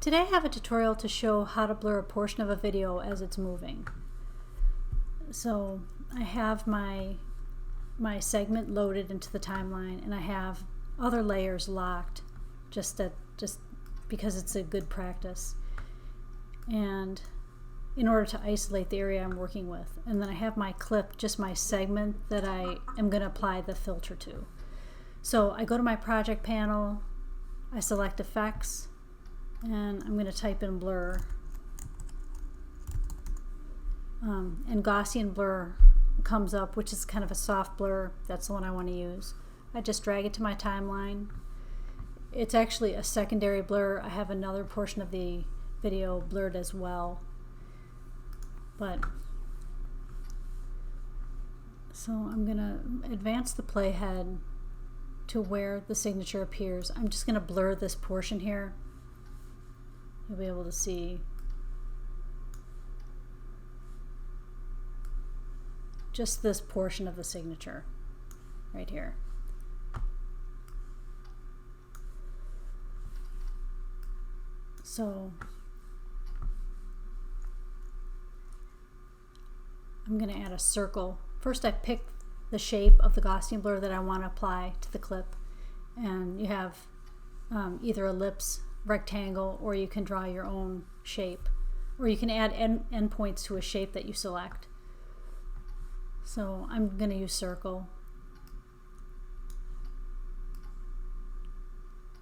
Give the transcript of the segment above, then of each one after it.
Today I have a tutorial to show how to blur a portion of a video as it's moving. So I have my segment loaded into the timeline, and I have other layers locked just because it's a good practice, and in order to isolate the area I'm working with. And then I have my clip, just my segment that I am going to apply the filter to. So I go to my project panel, I select effects, and I'm going to type in blur. And Gaussian Blur comes up, which is kind of a soft blur. That's the one I want to use. I just drag it to my timeline. It's actually a secondary blur. I have another portion of the video blurred as well. So I'm going to advance the playhead to where the signature appears. I'm just going to blur this portion here. You'll be able to see just this portion of the signature right here. So I'm going to add a circle. First I pick the shape of the Gaussian blur that I want to apply to the clip, and you have either ellipse, rectangle, or you can draw your own shape, or you can add endpoints to a shape that you select. So I'm going to use circle.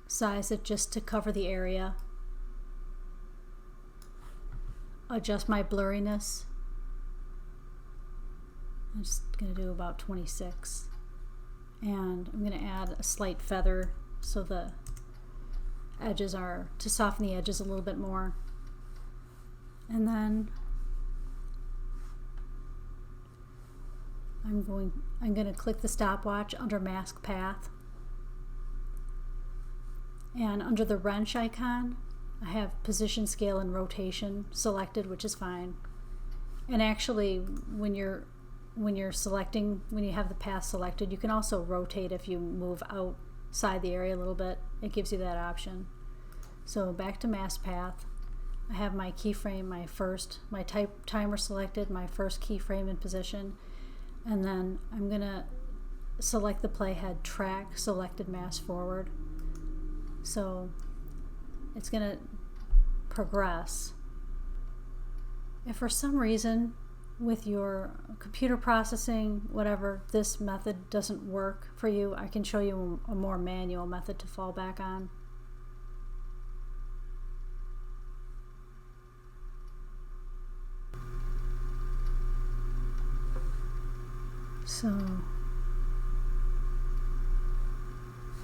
Size it just to cover the area. Adjust my blurriness. I'm just going to do about 26. And I'm going to add a slight feather so the edges are, to soften the edges a little bit more. And then I'm going to click the stopwatch under mask path, and under the wrench icon I have position, scale, and rotation selected, which is fine. And actually when you have the path selected, you can also rotate if you move outside the area a little bit. It gives you that option. So back to mask path, I have my keyframe, my timer selected, my first keyframe in position, and then I'm gonna select the playhead track selected mask forward. So it's gonna progress. If for some reason with your computer processing, whatever, this method doesn't work for you, I can show you a more manual method to fall back on. So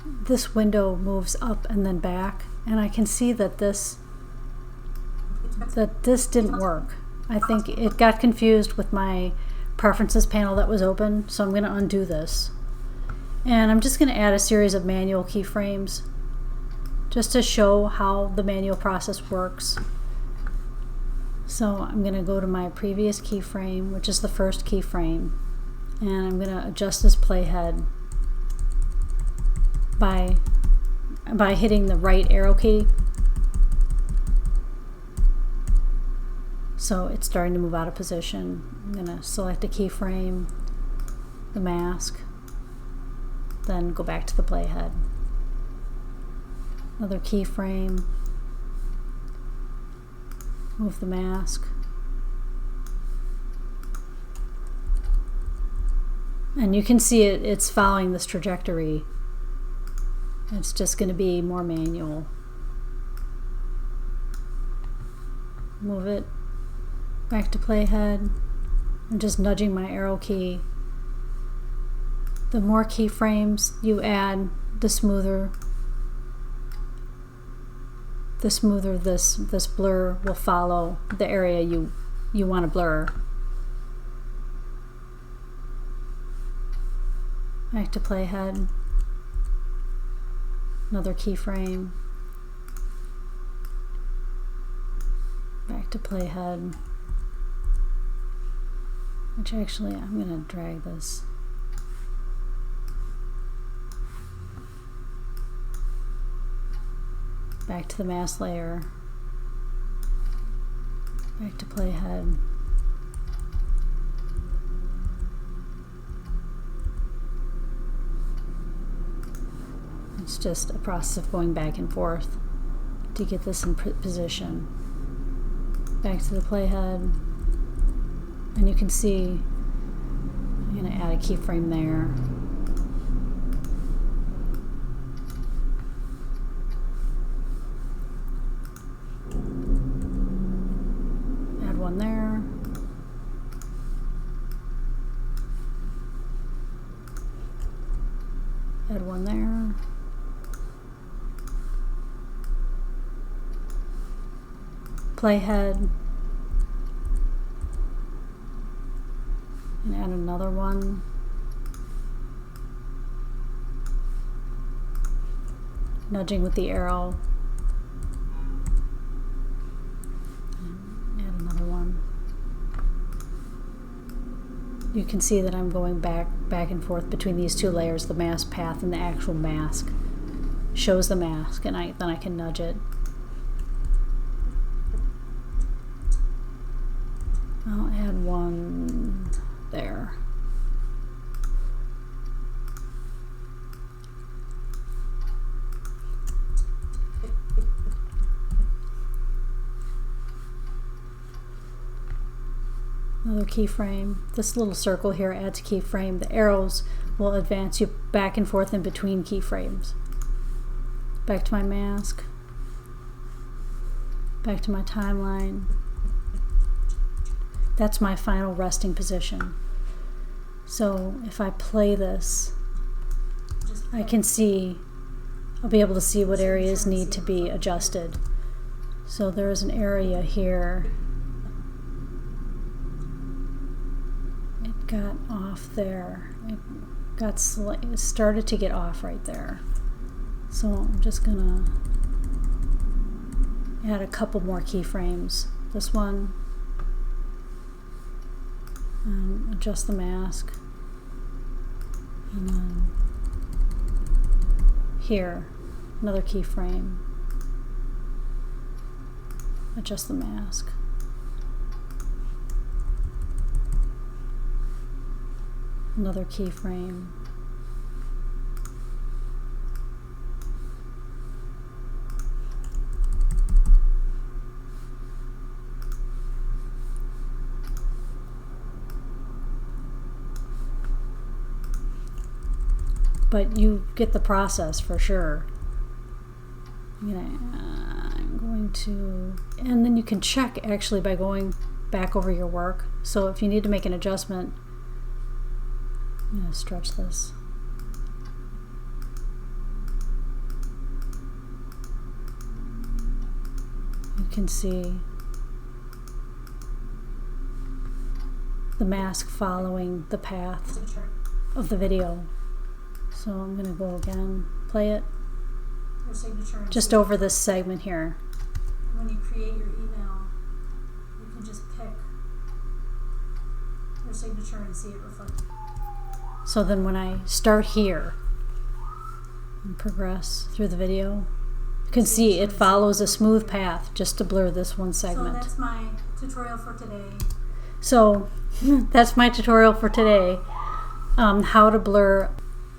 this window moves up and then back, and I can see that this didn't work. I think it got confused with my preferences panel that was open, so I'm going to undo this. And I'm just going to add a series of manual keyframes just to show how the manual process works. So I'm going to go to my previous keyframe, which is the first keyframe, and I'm going to adjust this playhead by hitting the right arrow key. So it's starting to move out of position. I'm going to select a keyframe, the mask, then go back to the playhead. Another keyframe, move the mask, and you can see it's following this trajectory. It's just going to be more manual. Move it back to playhead. I'm just nudging my arrow key. The more keyframes you add, the smoother this blur will follow the area you want to blur. Back to playhead. Another keyframe. Back to playhead. Which actually, I'm going to drag this. Back to the mask layer. Back to playhead. It's just a process of going back and forth to get this in position. Back to the playhead, and you can see I'm going to add a keyframe there. Add one there. Add one there. Playhead, and add another one. Nudging with the arrow. And add another one. You can see that I'm going back and forth between these two layers, the mask path and the actual mask. Shows the mask, and then I can nudge it. I'll add one there. Another keyframe. This little circle here adds a keyframe. The arrows will advance you back and forth in between keyframes. Back to my mask. Back to my timeline. That's my final resting position. So if I play this, I can see, I'll be able to see what areas need to be adjusted. So there's an area here. It got off there. It started to get off right there. So I'm just gonna add a couple more keyframes. This one. And adjust the mask, and then here, another keyframe, adjust the mask, another keyframe, but you get the process for sure. I'm going to, and then you can check actually by going back over your work. So if you need to make an adjustment, I'm going to stretch this. You can see the mask following the path of the video. So I'm going to go again, play it, just over this segment here. When you create your email, you can just pick your signature and see it reflected. So then when I start here and progress through the video, you can see it follows a smooth path just to blur this one segment. So that's my tutorial for today. So that's my tutorial for today, how to blur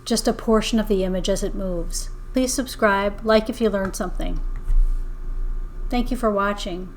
just a portion of the image as it moves. Please subscribe, like if you learned something. Thank you for watching.